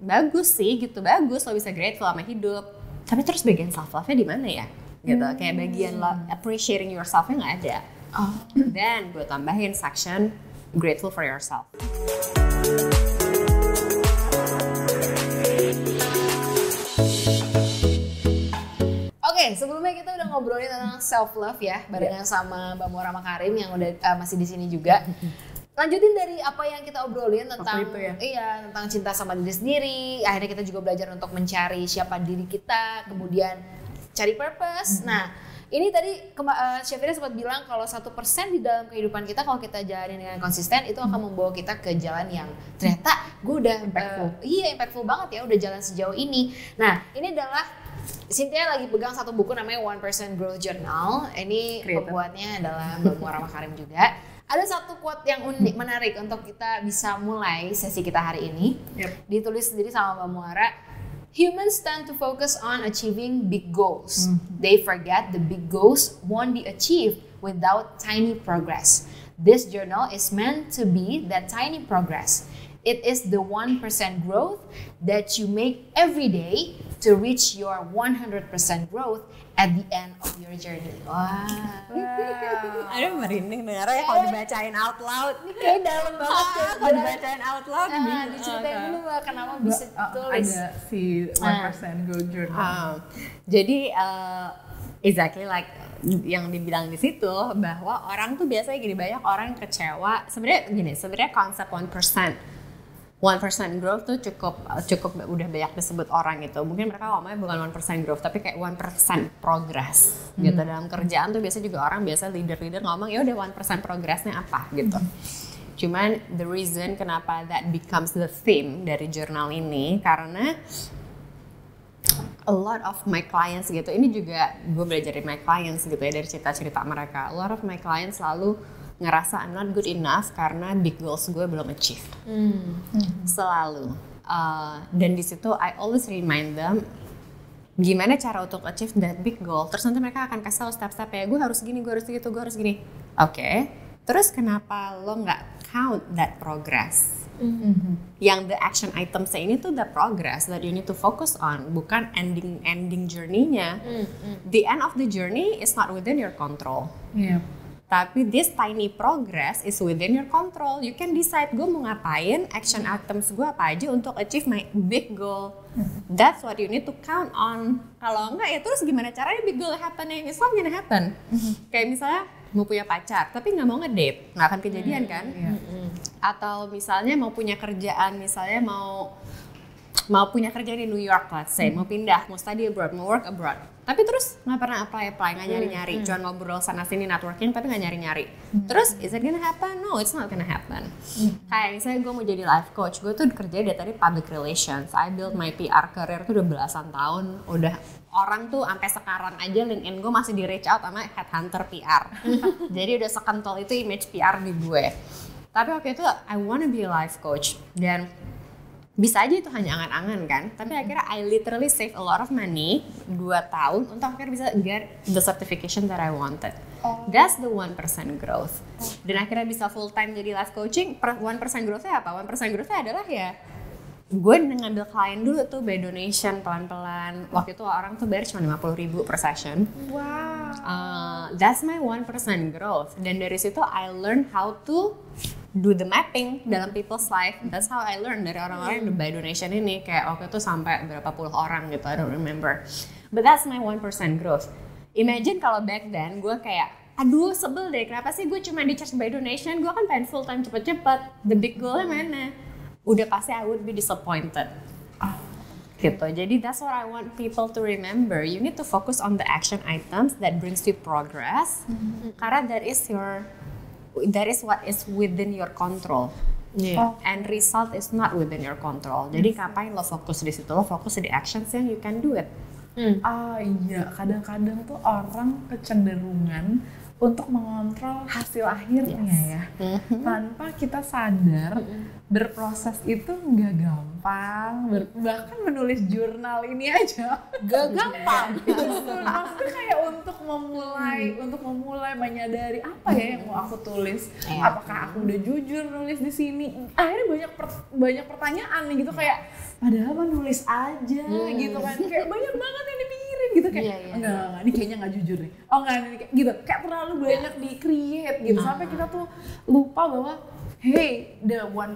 bagus sih gitu, bagus lo bisa grateful sama hidup, tapi terus bagian self love-nya di mana ya gitu, kayak bagian lo appreciating yourself-nya nggak ada. Dan gue tambahin section grateful for yourself. Oke, sebelumnya kita udah ngobrolin tentang self love ya, barengan sama Mbak Muara Makarim yang udah masih di sini juga. Lanjutin dari apa yang kita obrolin tentang tentang cinta sama diri sendiri. Akhirnya kita juga belajar untuk mencari siapa diri kita, kemudian cari purpose. Nah, ini tadi Syafira sempat bilang kalau 1% di dalam kehidupan kita kalau kita jalanin dengan konsisten itu akan membawa kita ke jalan yang ternyata gue udah impactful banget ya, udah jalan sejauh ini. Nah, ini adalah Cynthia lagi pegang satu buku namanya 1% Growth Journal. Ini pembuatnya adalah Mbak Muara Makarim juga. Ada satu quote yang unik, menarik untuk kita bisa mulai sesi kita hari ini. Ditulis sendiri sama Mbak Muara. Humans tend to focus on achieving big goals. They forget the big goals won't be achieved without tiny progress. This journal is meant to be that tiny progress. It is the 1% growth that you make every day to reach your 100% growth at the end of your journey. Wow. Aduh, merinding dengarnya kalau dibacain out loud. Ini kayak dalam banget ya. Kalau dibacain out loud. Diceritain dulu Mbak, kenapa bisa tulis. Ada si 1% Growth Journal. Jadi exactly like yang dibilang di situ, bahwa orang tuh biasanya gini, banyak orang kecewa. Sebenarnya konsep 1% growth tuh cukup udah banyak disebut orang gitu. Mungkin mereka ngomongnya bukan 1% growth, tapi kayak 1% progress gitu. Dalam kerjaan tuh biasa juga orang leader ngomong ya udah 1% progressnya apa gitu. Cuman the reason kenapa that becomes the theme dari jurnal ini karena a lot of my clients gitu. Ini juga gue belajar dari my clients gitu ya, dari cerita-cerita mereka. A lot of my clients selalu ngerasa I'm not good enough karena big goals gue belum achieve. Selalu. Dan di situ I always remind them gimana cara untuk achieve that big goal. Terus nanti mereka akan kasih tau step-step ya, gue harus gini, gue harus gitu, gue harus gini. Oke. Terus kenapa lo nggak count that progress? Yang the action items ini tuh the progress that you need to focus on, bukan ending journey-nya. The end of the journey is not within your control. Tapi this tiny progress is within your control. You can decide gue mau ngapain, action items gue apa aja untuk achieve my big goal. That's what you need to count on. Kalau enggak ya terus gimana caranya big goal happening? It's not gonna happen. Kayak misalnya mau punya pacar tapi nggak mau ngedate, nggak akan kejadian kan? Atau misalnya mau punya kerjaan, misalnya mau punya kerja di New York, let's say, mau pindah, mau study abroad, mau work abroad. Tapi terus nggak pernah apply, nggak nyari-nyari. Cuma ngobrol sana-sini networking, tapi nggak nyari-nyari. Terus, is it gonna happen? No, it's not gonna happen. Kayak misalnya gue mau jadi life coach, gue tuh kerja dari tadi public relations. I build my PR career tuh udah belasan tahun. Udah orang tuh sampai sekarang aja LinkedIn gue masih di reach out sama headhunter PR. Jadi udah sekentol itu image PR di gue. Tapi waktu itu, I wanna be a life coach. Dan bisa aja itu hanya angan-angan kan, tapi akhirnya I literally save a lot of money 2 tahun untuk akhirnya bisa get the certification that I wanted. That's the 1% growth. Dan akhirnya bisa full time jadi life coaching. 1% growth-nya apa? 1% growth-nya adalah ya gue ngambil klien dulu tuh by donation pelan-pelan. Waktu itu orang tuh bayar cuma 50.000 per session. Wow. That's my 1% growth. Dan dari situ I learn how to do the mapping dalam people's life. That's how I learn dari orang-orang yang by donation ini. Kayak waktu itu sampai berapa puluh orang gitu, I don't remember. But that's my 1% growth. Imagine kalau back then gue kayak, aduh sebel deh, kenapa sih gue cuma di charge by donation, gue kan pengen full time cepet-cepet. The big goal-nya mana? Udah pasti I would be disappointed. Gitu. Jadi that's what I want people to remember. You need to focus on the action items that brings you progress. Karena that is what is within your control. And result is not within your control. Jadi ngapain lo fokus di situ? Lo fokus di actions yang you can do it. Iya, kadang-kadang tuh orang kecenderungan untuk mengontrol hasil akhirnya ya. Tanpa kita sadar berproses itu nggak gampang. Bahkan menulis jurnal ini aja gak gampang. Maksudnya kayak untuk memulai menyadari apa ya yang mau aku tulis. Apakah aku udah jujur nulis di sini? Akhirnya banyak pertanyaan nih gitu, kayak padahal mah nulis aja gitu kan. Kayak banyak banget yang dipikirin gitu, kayak enggak, ini kayaknya nggak jujur nih. Oh enggak, ini gitu. Kayak terlalu banyak di-create gitu sampai kita tuh lupa bahwa hey, the 1%,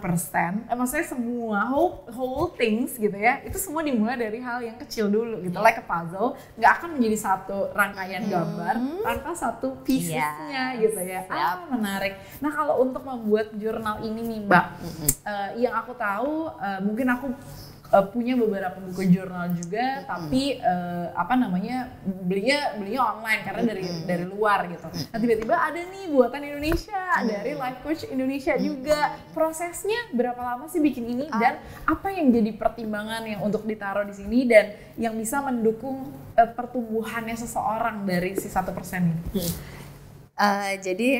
maksudnya semua whole things gitu ya, itu semua dimulai dari hal yang kecil dulu gitu, like a puzzle, nggak akan menjadi satu rangkaian gambar tanpa satu piecesnya gitu ya. Menarik. Nah kalau untuk membuat jurnal ini nih Mbak, yang aku tahu mungkin aku punya beberapa buku jurnal juga, tapi belinya online karena dari luar gitu. Nah tiba-tiba ada nih buatan Indonesia dari Life Coach Indonesia juga. Prosesnya berapa lama sih bikin ini dan apa yang jadi pertimbangan yang untuk ditaruh di sini dan yang bisa mendukung pertumbuhannya seseorang dari si 1% ini? Jadi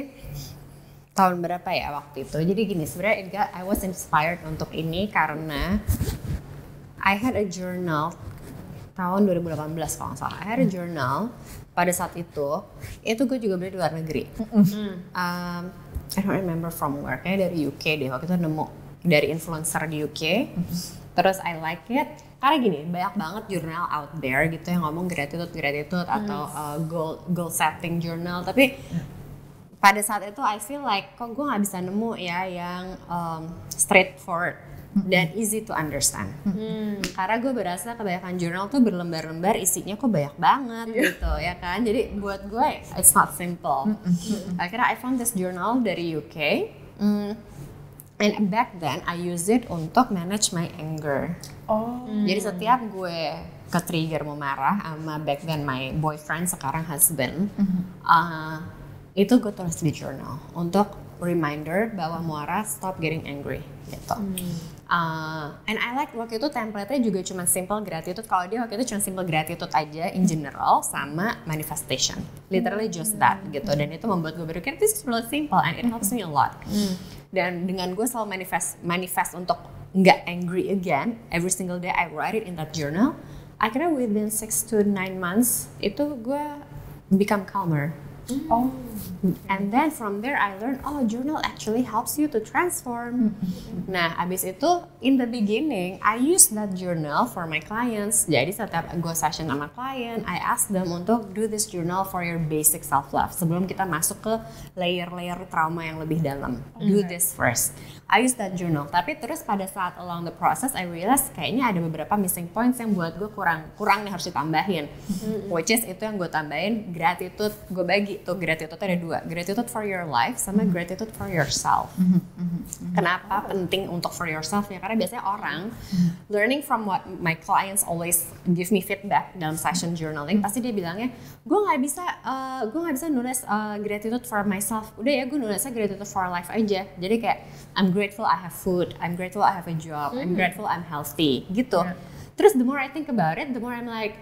tahun berapa ya waktu itu? Jadi gini, sebenarnya I was inspired untuk ini karena I had a journal tahun 2018 kalau nggak salah. I had a journal pada saat itu gue juga beli di luar negeri. I don't remember from where, kayak dari UK deh. Waktu itu nemu dari influencer di UK. Terus I like it karena gini, banyak banget jurnal out there gitu yang ngomong gratitude atau goal setting journal. Tapi pada saat itu I feel like kok gue nggak bisa nemu ya yang straightforward dan easy to understand. Karena gue berasa kebanyakan jurnal tuh berlembar-lembar, isinya kok banyak banget gitu ya kan. Jadi buat gue it's not simple. Akhirnya I found this journal dari UK. And back then I use it untuk manage my anger. Jadi setiap gue ke-trigger mau marah sama back then my boyfriend, sekarang husband, itu gue tulis di journal untuk reminder bahwa Muara stop getting angry gitu. And I like waktu itu template-nya juga cuma simple gratitude. Kalau dia waktu itu cuma simple gratitude aja in general sama manifestation. Literally just that gitu. Dan itu membuat gue berpikir this is really simple and it helps me a lot. Dan dengan gue selalu manifest untuk nggak angry again every single day, I write it in that journal. Akhirnya within 6 to 9 months itu gue become calmer. And then from there I learned, journal actually helps you to transform. Nah, abis itu in the beginning I use that journal for my clients. Jadi setiap gue session sama klien, I ask them untuk do this journal for your basic self love. Sebelum kita masuk ke layer-layer trauma yang lebih dalam, do this first. I use that journal. Tapi terus pada saat along the process I realize kayaknya ada beberapa missing points yang buat gue kurang nih, harus ditambahin. Which is itu yang gue tambahin, gratitude. Gue bagi tuh gratitude ada 2, gratitude for your life sama gratitude for yourself. Kenapa penting untuk for yourself ya? Karena biasanya orang learning from what my clients always give me feedback dalam session journaling, pasti dia bilangnya gue nggak bisa nulis gratitude for myself. Udah ya, gue nulisnya gratitude for life aja. Jadi kayak I'm grateful I have food, I'm grateful I have a job, I'm grateful I'm healthy gitu. Terus the more I think about it, the more I'm like,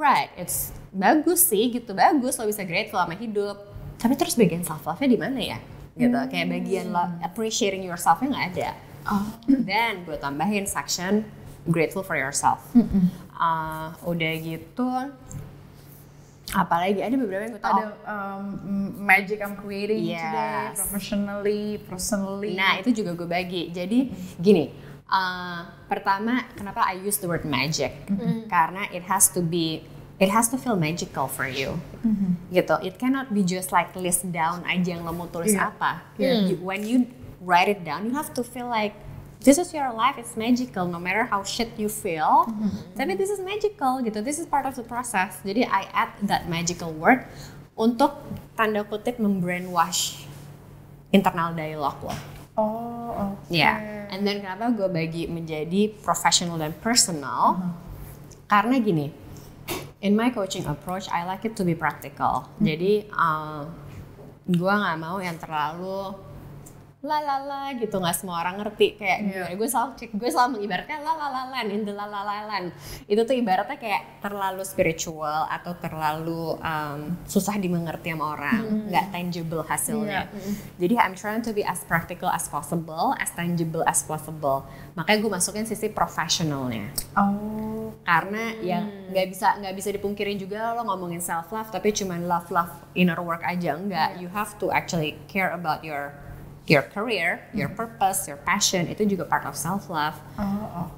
right, it's bagus sih gitu, bagus lo bisa grateful sama hidup. Tapi terus bagian self love-nya di mana ya? Gitu, kayak bagian lo appreciating yourself-nya nggak ada. Then gue tambahin section grateful for yourself. Udah gitu, apalagi ada beberapa yang gue tahu. Ada magic I'm creating today, professionally, personally. Nah itu juga gue bagi. Jadi gini, pertama kenapa I use the word magic? Karena it has to feel magical for you. Gitu. It cannot be just like list down aja yang lo mau tulis apa. When you write it down, you have to feel like this is your life, it's magical. No matter how shit you feel, tapi this is magical gitu. This is part of the process. Jadi I add that magical word untuk tanda kutip membrainwash internal dialogue lo. And then kenapa gue bagi menjadi professional dan personal? Karena gini, in my coaching approach, I like it to be practical. Jadi gue nggak mau yang terlalu la gitu, nggak semua orang ngerti kayak gue selalu mengibaratkan la land in the la land itu tuh ibaratnya kayak terlalu spiritual atau terlalu susah dimengerti sama orang, nggak tangible hasilnya. Jadi I'm trying to be as practical as possible, as tangible as possible. Makanya gue masukin sisi professionalnya. Karena ya nggak bisa dipungkirin juga lo ngomongin self love tapi cuman love inner work aja, enggak. You have to actually care about your career, your purpose, your passion, itu juga part of self love.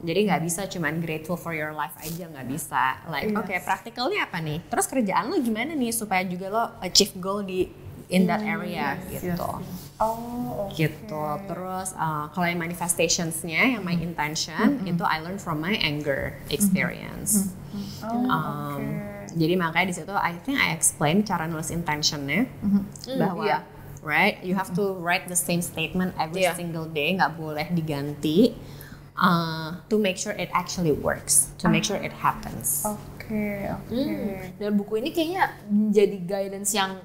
Jadi nggak bisa cuman grateful for your life aja, nggak bisa. Like practicalnya apa nih? Terus kerjaan lo gimana nih supaya juga lo achieve goal in that area gitu. Gitu. Terus kalau yang manifestationsnya, yang my intention itu I learn from my anger experience. Jadi makanya di situ I think I explain cara nulis intentionnya bahwa right, you have to write the same statement every single day, nggak boleh diganti, to make sure it actually works, to make sure it happens. Dan buku ini kayaknya menjadi guidance yang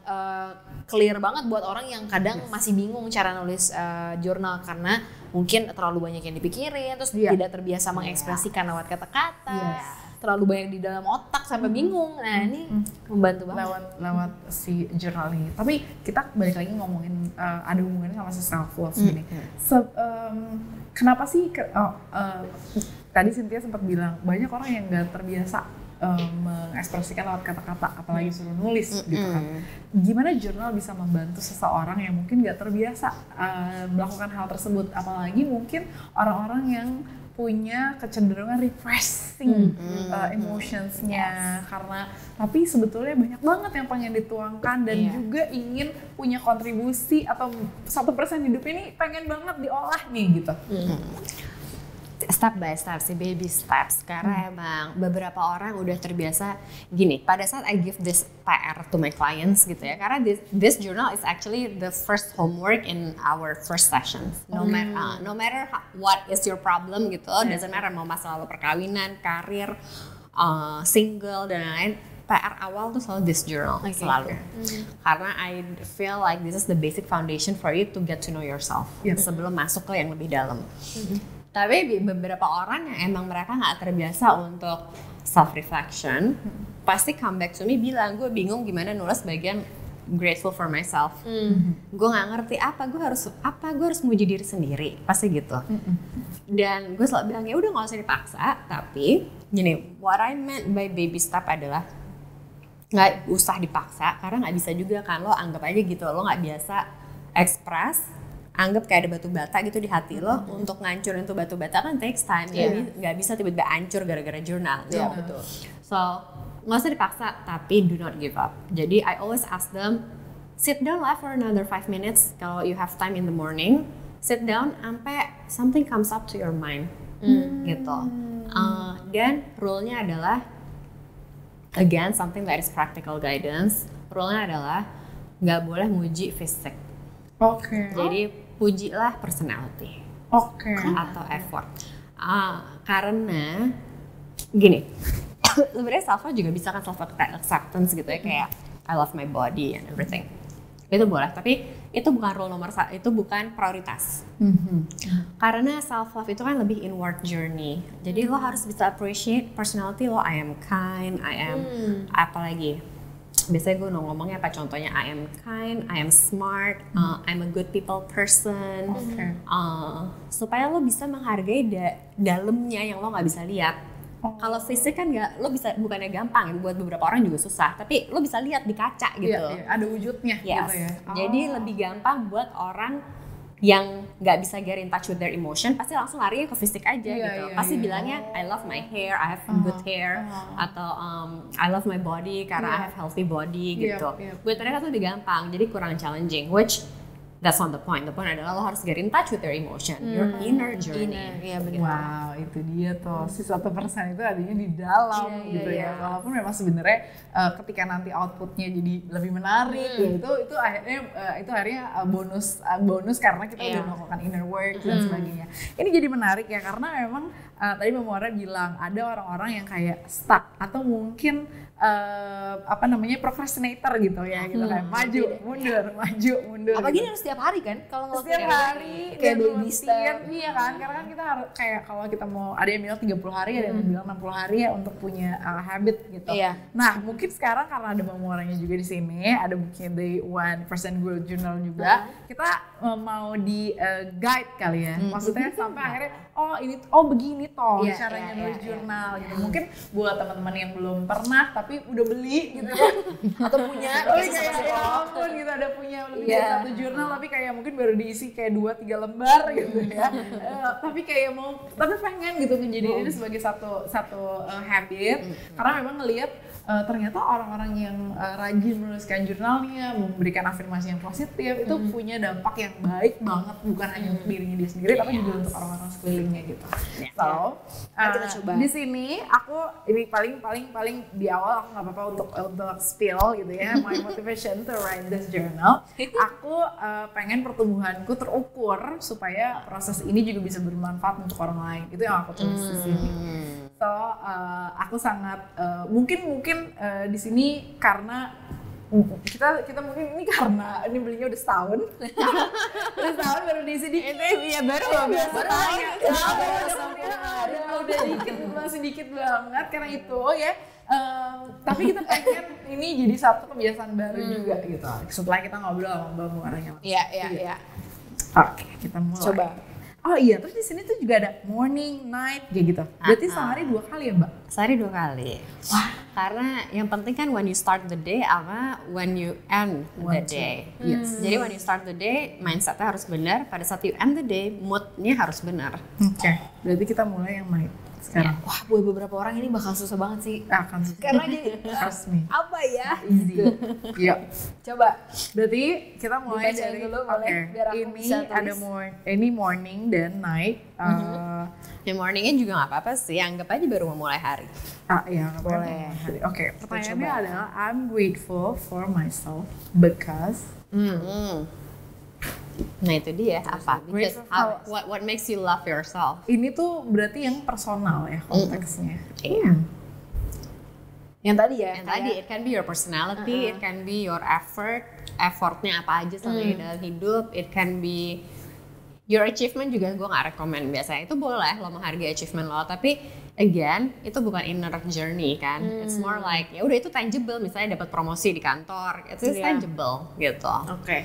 clear banget buat orang yang kadang masih bingung cara nulis jurnal karena mungkin terlalu banyak yang dipikirin, terus tidak terbiasa mengekspresikan lewat kata-kata. Terlalu banyak di dalam otak sampai bingung. Nah ini membantu banget lewat si jurnal ini. Tapi kita balik lagi ngomongin ada hubungannya sama self love ini. Kenapa sih tadi Cynthia sempat bilang banyak orang yang nggak terbiasa mengekspresikan lewat kata-kata, apalagi suruh nulis gitu kan. Gimana jurnal bisa membantu seseorang yang mungkin nggak terbiasa melakukan hal tersebut, apalagi mungkin orang-orang yang punya kecenderungan repressing emotionsnya karena tapi sebetulnya banyak banget yang pengen dituangkan dan juga ingin punya kontribusi atau 1% hidup ini pengen banget diolah nih gitu. Step by step sih, baby steps. Karena emang beberapa orang udah terbiasa gini. Pada saat I give this PR to my clients gitu ya, karena this journal is actually the first homework in our first sessions. No matter what is your problem gitu, doesn't matter mau masalah lo perkawinan, karir, single dan lain-lain. PR awal tuh selalu this journal, selalu. Karena I feel like this is the basic foundation for you to get to know yourself sebelum masuk ke yang lebih dalam. Tapi beberapa orang yang emang mereka nggak terbiasa untuk self reflection, pasti come back to me bilang gue bingung gimana nulis bagian grateful for myself. Gue nggak ngerti gue harus muji diri sendiri, pasti gitu. Dan gue selalu bilang ya udah nggak usah dipaksa, tapi gini, what I meant by baby step adalah nggak usah dipaksa karena nggak bisa juga kan, lo anggap aja gitu, lo nggak biasa express. Anggap kayak ada batu bata gitu di hati lo, untuk ngancurin tuh batu bata kan takes time, nggak bisa tiba-tiba hancur gara-gara jurnal. Betul. So nggak usah dipaksa, tapi do not give up. Jadi I always ask them, sit down lah for another 5 minutes kalau you have time in the morning, sit down sampai something comes up to your mind, gitu. Dan rule-nya adalah again something that is practical guidance. Rule-nya adalah nggak boleh muji fisik. Jadi pujilah personality atau effort. Karena gini, sebenarnya self love juga bisa kan self acceptance gitu ya, kayak I love my body and everything. Itu boleh, tapi itu bukan rule nomor satu, itu bukan prioritas. Karena self love itu kan lebih inward journey. Jadi lo harus bisa appreciate personality lo. I am kind, I am apalagi. Biasanya gue ngomongnya apa contohnya, I am kind, I am smart, I'm a good people person, supaya lo bisa menghargai dalamnya yang lo nggak bisa lihat. Kalau fisik kan nggak, lo bisa, bukannya gampang, buat beberapa orang juga susah, tapi lo bisa lihat di kaca gitu. Ada wujudnya gitu ya. Jadi lebih gampang buat orang yang nggak bisa get in touch with their emotion, pasti langsung larinya ke fisik aja gitu. Pasti bilangnya I love my hair, I have good hair, atau I love my body karena I have healthy body gitu. Buat mereka tuh lebih gampang, jadi kurang challenging, which that's not the point. The point adalah lo harus get in touch with your emotion, your inner journey. Wow, itu dia tuh, si 1% itu adanya di dalam gitu ya. Walaupun memang sebenarnya ketika nanti outputnya jadi lebih menarik, itu akhirnya bonus karena kita udah melakukan inner work dan sebagainya. Ini jadi menarik ya karena memang tadi Mbak Muara bilang ada orang-orang yang kayak stuck atau mungkin procrastinator gitu ya, gitu kayak maju mundur. Apalagi harus tiap setiap hari kan kalau ngelakuin setiap hari kayak dan baby step. Iya kan, karena kan kita harus kayak kalau kita mau, ada yang bilang 30 hari, ada yang bilang 60 hari ya untuk punya habit gitu. Iya. Nah mungkin sekarang karena ada Mbak Orangnya juga di sini, ada mungkin the 1% Growth Journal juga, kita mau di guide kali ya, maksudnya sampai akhirnya begini toh caranya nulis jurnal gitu. Mungkin buat teman-teman yang belum pernah tapi udah beli gitu kan, Atau punya kayak ya ampun gitu, ada punya lebih dari satu jurnal tapi kayak mungkin baru diisi kayak 2-3 lembar gitu ya. Tapi kayak tapi pengen gitu ngejadiin ini sebagai satu habit, karena memang ngelihat ternyata orang-orang yang rajin menuliskan jurnalnya, memberikan afirmasi yang positif itu punya dampak yang baik banget, bukan hanya untuk dirinya dia sendiri tapi juga untuk orang-orang sekelilingnya gitu. So, kita coba. Di sini aku ini paling di awal aku nggak apa-apa untuk spill gitu ya, my motivation to write this journal. Aku pengen pertumbuhanku terukur supaya proses ini juga bisa bermanfaat untuk orang lain. Itu yang aku tulis di sini. So, aku sangat mungkin di sini karena kita mungkin ini karena ini belinya udah setahun baru diisi dikit. Iya baru udah dikit, masih dikit banget karena itu ya. Tapi kita pengen ini jadi satu kebiasaan baru juga gitu. Setelah kita ngobrol sama Mbak Muaranya. Iya. Oke, kita mulai. Coba. Oh iya, terus di sini tuh juga ada morning, night kayak gitu. Berarti sehari 2 kali ya, Mbak? Sehari 2 kali. Wah. Karena yang penting kan when you start the day sama when you end the day. Yes. Jadi when you start the day, mindsetnya harus benar. Pada saat you end the day, moodnya harus benar. Oke. Berarti kita mulai yang night sekarang. Wah, buat beberapa orang ini bakal susah banget sih. Akan susah. Karena jadi Trust me. apa ya? Easy. Yuk. Coba. Berarti kita mulai Dibacain dari dulu boleh, biar aku ini bisa tulis. ada ini morning dan night. Yang morningnya juga nggak apa-apa sih, anggap aja baru memulai hari. Ya Boleh. Oke, pertanyaannya adalah I'm grateful for myself because Nah itu dia apa? Because Grateful what makes you love yourself? ini tuh berarti yang personal ya konteksnya. Iya. Yang tadi ya. Yang tadi, it can be your personality, it can be your effortnya apa aja selama ini dalam hidup, it can be your achievement juga gue nggak rekomend biasanya. Itu boleh lo menghargai achievement lo, tapi again itu bukan inner journey kan, it's more like ya udah itu tangible, misalnya dapat promosi di kantor, itu tangible gitu. Oke.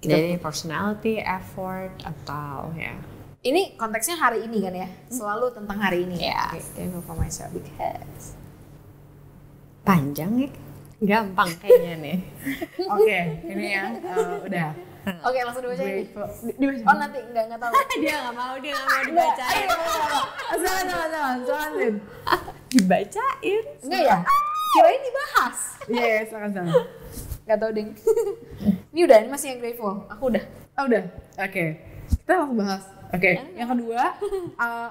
Jadi personality, effort atau ya. Ini konteksnya hari ini kan ya? Selalu tentang hari ini. Yes. Oke, grateful for myself because Panjang ya, gampang kayaknya nih. Oke, ini yang udah. Oke, langsung dibacain. Grateful. Oh nanti enggak tahu. Dia nggak mau dibacain. Jangan. Dibacain. Enggak ya? Kirain dibahas. Yes, silakan. Enggak tahu, Ding. Ini masih yang grateful. Aku udah. Oh, udah. Oke. Kita langsung bahas. Oke, yang kedua,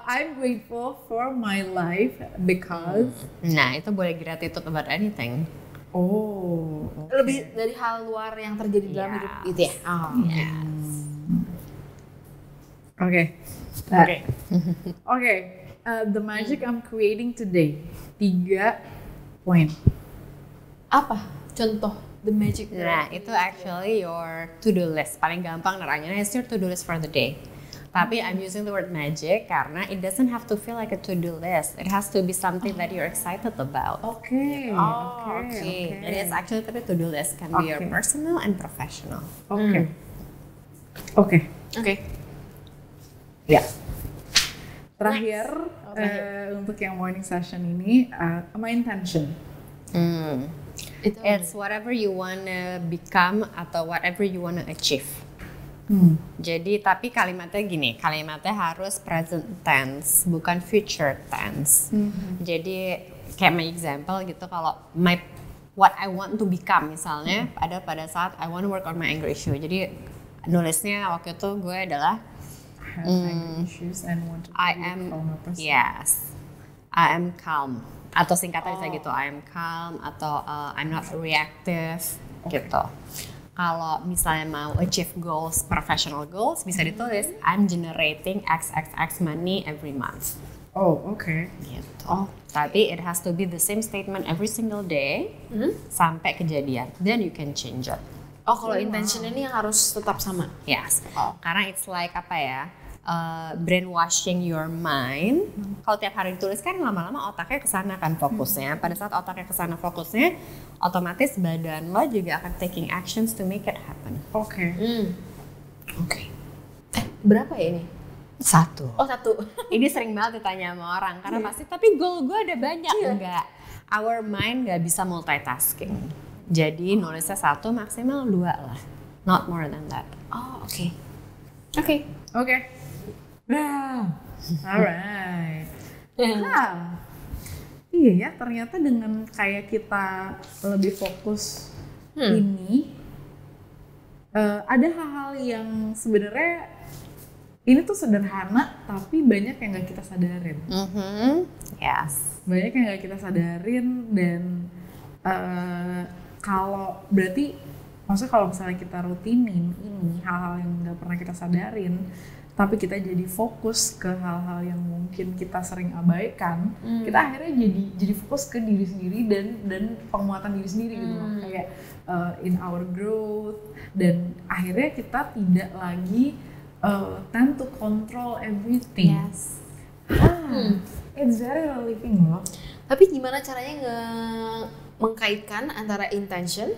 I'm grateful for my life because Nah itu boleh gratitude about anything. oh, Lebih dari hal luar yang terjadi dalam hidup gitu ya. Oh. Yes. Oke. Oke. The magic I'm creating today. 3 poin. Apa? Contoh the magic. Nah itu actually your to-do list. Paling gampang neranginnya is your to-do list for the day. Tapi I'm using the word magic karena it doesn't have to feel like a to-do list. It has to be something that you're excited about. Oke. Okay. Jadi it's actually tapi to-do list can be your personal and professional. Oke. Ya. Terakhir, untuk yang morning session ini, my intention. It's whatever you wanna become atau whatever you wanna achieve. Jadi tapi kalimatnya gini, kalimatnya harus present tense, bukan future tense. Jadi kayak my example gitu, kalau what I want to become misalnya pada saat I want to work on my anger issue. Jadi nulisnya waktu itu gue adalah I am calm. Atau singkatnya bisa gitu, I am calm atau I'm not reactive gitu. Kalau misalnya mau achieve goals, professional goals, bisa ditulis I'm generating XXX money every month. Oh, oke. Gitu. Tapi it has to be the same statement every single day sampai kejadian. Then you can change it. Oh, kalau intention ini yang harus tetap sama. Yes. Karena it's like apa ya? Brainwashing your mind. Kalau tiap hari ditulis kan lama-lama otaknya kesana kan fokusnya. Pada saat otaknya kesana fokusnya, otomatis badan lo juga akan taking actions to make it happen. Oke. Oke. Berapa ya ini? 1. Oh, 1. Ini sering banget ditanya sama orang karena pasti tapi goal gue ada banyak. Enggak. Our mind nggak bisa multitasking. Jadi nulisnya 1 maksimal 2 lah. Not more than that. Oh, oke. Oke. Nah, alright. Iya ya, ternyata dengan kayak kita lebih fokus ini, ada hal-hal yang sebenarnya ini tuh sederhana, tapi banyak yang nggak kita sadarin. Yes. Banyak yang nggak kita sadarin dan kalau berarti, maksudnya kalau misalnya kita rutinin ini hal-hal yang nggak pernah kita sadarin, tapi kita jadi fokus ke hal-hal yang mungkin kita sering abaikan, kita akhirnya jadi fokus ke diri sendiri dan penguatan diri sendiri gitu loh, kayak in our growth, dan akhirnya kita tidak lagi tend to control everything. Yes. It's very relieving loh. Tapi gimana caranya mengkaitkan antara intention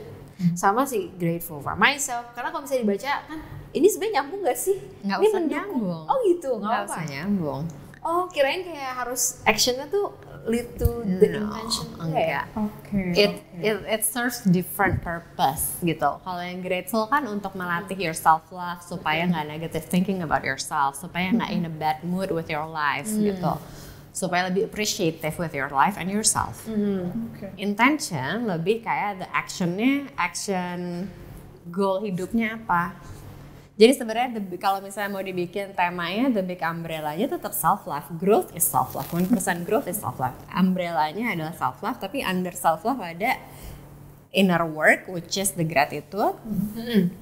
sama si grateful for myself? Karena kalau misalnya dibaca kan ini sebenarnya nyambung gak sih? Nggak Ini usah mendukung. nyambung. Oh gitu, nggak Nggak apa. usah nyambung. Oh, kirain kayak harus actionnya tuh lead to the intention. Enggak. Oke. It serves different purpose gitu. Kalau yang grateful kan untuk melatih your self love supaya nggak negative thinking about yourself, supaya nggak in a bad mood with your life gitu, supaya lebih appreciative with your life and yourself. Okay. Intention lebih kayak the action goal hidupnya apa. Jadi sebenarnya kalau misalnya mau dibikin temanya the big umbrella-nya tetap self love. Growth is self love. 1% growth is self love. Umbrella-nya adalah self love, tapi under self love ada inner work which is the gratitude.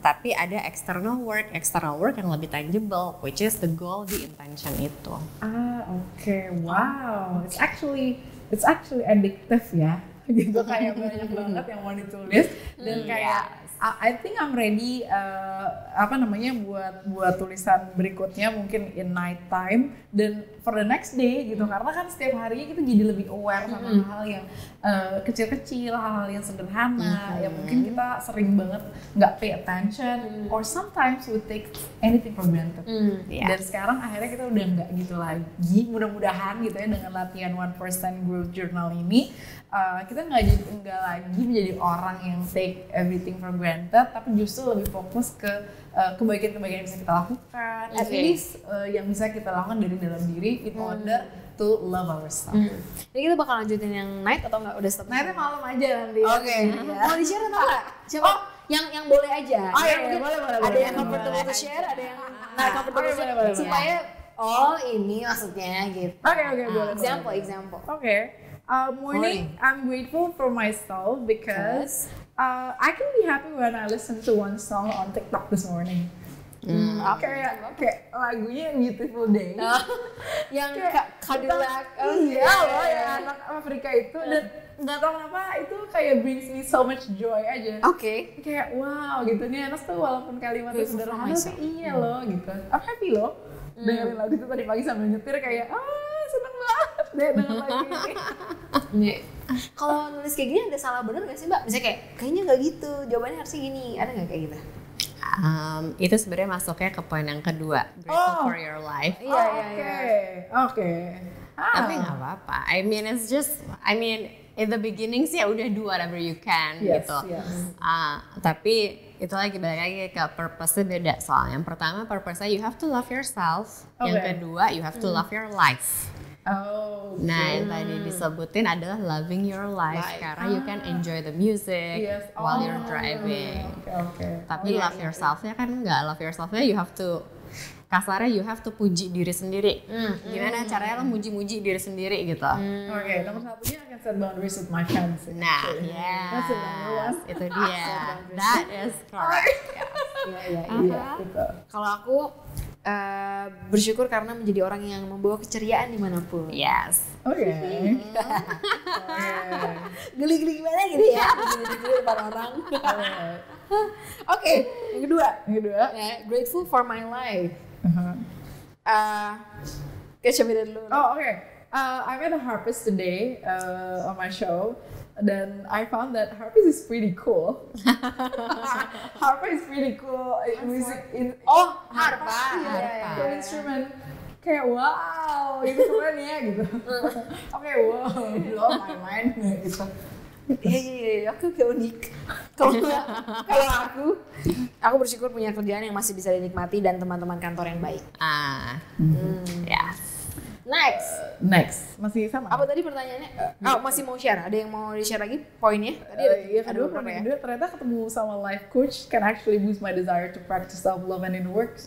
Tapi ada external work yang lebih tangible which is the goal, the intention itu. Oke. Wow. It's actually addictive ya. Gitu kayak banyak banget yang mau ditulis dan kayak I think I'm ready buat tulisan berikutnya mungkin in night time dan for the next day gitu, karena kan setiap harinya kita jadi lebih aware sama hal-hal yang kecil-kecil, hal-hal yang sederhana yang mungkin kita sering banget nggak pay attention or sometimes we take anything for granted. Dan sekarang akhirnya kita udah nggak gitu lagi, mudah-mudahan gitu ya, dengan latihan 1% growth journal ini kita nggak lagi menjadi orang yang take everything for granted, tapi justru lebih fokus ke kebaikan-kebaikan yang bisa kita lakukan, at least yang bisa kita lakukan dari dalam diri in order to love ourselves. Jadi kita bakal lanjutin yang night atau nggak udah stop? Nightnya malam aja nanti. Oke. Mau di-share atau nggak? Coba yang boleh aja. Oh iya, Mungkin boleh. Ada yang comfortable to share, ada yang nggak comfortable to share, boleh. supaya ini maksudnya gitu. Oke, boleh. Example. Okay. Morning, I'm grateful for myself because I can be happy when I listen to one song on TikTok this morning. Kayak lagunya Beautiful Day. Yang Cadillac. Iya loh, yang anak Afrika itu, dan nggak tahu kenapa itu kayak brings me so much joy aja. Oke. Kayak wow gitu nih, enak tuh walaupun kalimatnya sederhana tapi iya loh gitu. I'm happy loh dengerin lagu itu tadi pagi sambil nyetir, kayak seneng banget deh denger lagu ini. Kalau nulis kayak gini ada salah bener nggak sih Mbak? Misalnya kayaknya nggak gitu, jawabannya harusnya gini, ada nggak kayak gitu? Itu sebenarnya masuknya ke poin yang kedua, grateful for your life. Oke. Tapi nggak apa-apa. I mean in the beginning sih ya udah do whatever you can gitu. Tapi itu lagi balik lagi ke purpose-nya beda soalnya. Yang pertama purpose-nya you have to love yourself. Yang kedua you have to love your life. Nah, yang tadi disebutin adalah loving your life karena you can enjoy the music while you're driving. Tapi love yourself-nya kan enggak. Love yourself-nya you have to, kasarnya you have to puji diri sendiri. Gimana caranya lo muji-muji diri sendiri gitu. Nomor satunya akan set boundaries with my friends. Nah, itu dia. That is correct. Iya. Kalau aku bersyukur karena menjadi orang yang membawa keceriaan dimanapun. Yes. Oke. geli-geli gimana gitu ya, geli-geli depan orang. Oke, yang kedua, grateful for my life. Kayak siapa dulu? Oh, oke. I met a harpist today on my show. Dan I found that harpist is pretty cool. Harpa is pretty cool. Harpa. Itu instrumen kayak wow, itu keren ya gitu. Oke, wow, blow my mind gitu. Iya, aku kayak unik. Kalau aku bersyukur punya kerjaan yang masih bisa dinikmati dan teman-teman kantor yang baik. Yes. Next, masih sama. Apa tadi pertanyaannya? Masih mau share? Ada yang mau di-share lagi poinnya? Tadi ada beberapa ya. Kedua, ternyata ketemu sama life coach can actually boost my desire to practice self-love and it works.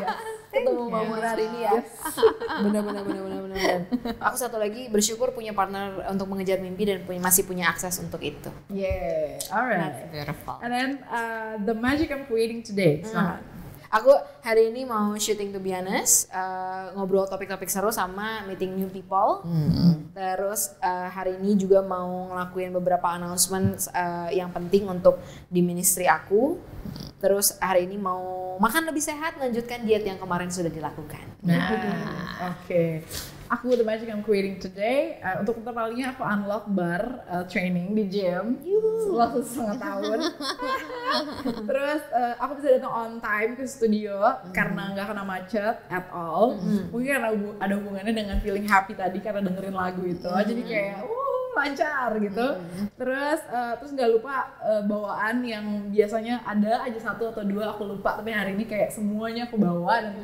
Yes. Ketemu Mbak Mora hari ini ya. Benar. Aku satu lagi bersyukur punya partner untuk mengejar mimpi dan masih punya akses untuk itu. Yeah, alright. That's beautiful. And then the magic I'm creating today. Aku hari ini mau shooting to be honest, ngobrol topik-topik seru sama meeting new people. Terus hari ini juga mau ngelakuin beberapa announcement yang penting untuk di ministry aku. Terus hari ini mau makan lebih sehat, lanjutkan diet yang kemarin sudah dilakukan. Oke. Aku the magic I'm creating today. Untuk pertama kalinya aku unlock bar training di gym setelah 1,5 tahun. Terus aku bisa datang on time ke studio karena nggak kena macet at all. Mungkin karena ada hubungannya dengan feeling happy tadi karena dengerin lagu itu. Jadi kayak lancar gitu. Terus nggak lupa bawaan yang biasanya ada aja 1 atau 2 aku lupa, tapi hari ini kayak semuanya aku bawa dan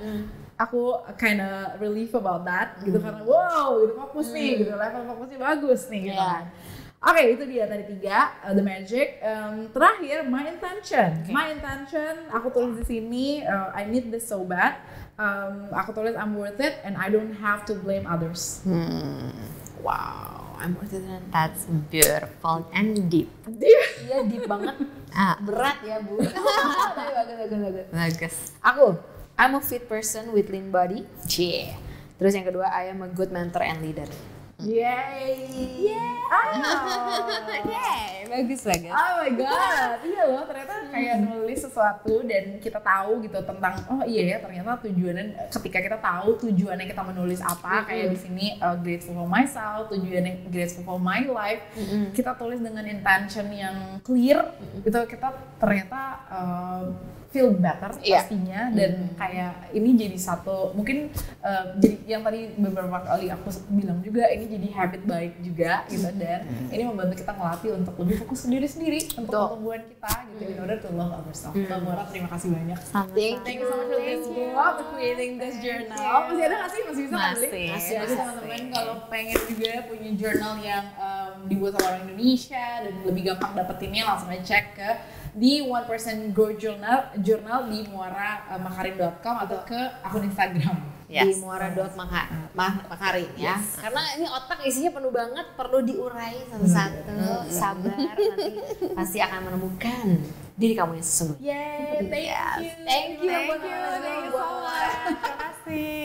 aku kinda relief about that gitu karena wow gitu fokus nih gitu, level fokusnya bagus nih gitu. Oke, itu dia tadi 3 the magic. Terakhir my intention. My intention aku tulis di sini I need this so bad. Aku tulis I'm worth it and I don't have to blame others. Wow, I'm worth it. That's beautiful and deep. Iya, deep banget. Berat ya, Bu. Bagus. Aku I'm a fit person with lean body. Terus yang kedua, I am a good mentor and leader. Yay! Bagus. Oh my god, iya loh, ternyata kayak nulis sesuatu dan kita tahu gitu tentang ternyata tujuannya ketika kita tahu tujuannya kita menulis apa, kayak di sini grateful for myself, tujuannya grateful for my life, kita tulis dengan intention yang clear gitu, kita ternyata feel better pastinya dan kayak ini jadi satu mungkin jadi yang tadi beberapa kali aku bilang juga ini jadi habit baik juga gitu dan ini membantu kita ngelatih untuk lebih fokus ke diri sendiri untuk pertumbuhan kita gitu in order to love ourselves. Mbak Mora, terima kasih banyak. Thank you so much for this book, creating this journal. Masih ada nggak sih? Masih bisa nggak beli? Masih ada teman-teman kalau pengen juga punya journal yang dibuat sama orang Indonesia dan lebih gampang dapetinnya langsung aja cek ke di 1% Growth Journal di muara.makarin.com atau ke akun Instagram di muara.makarin ya. Karena ini otak isinya penuh banget, perlu diurai satu-satu. Sabar, nanti pasti akan menemukan diri kamu yang sesungguhnya. Yay, thank you. Thank you so much. Terima kasih.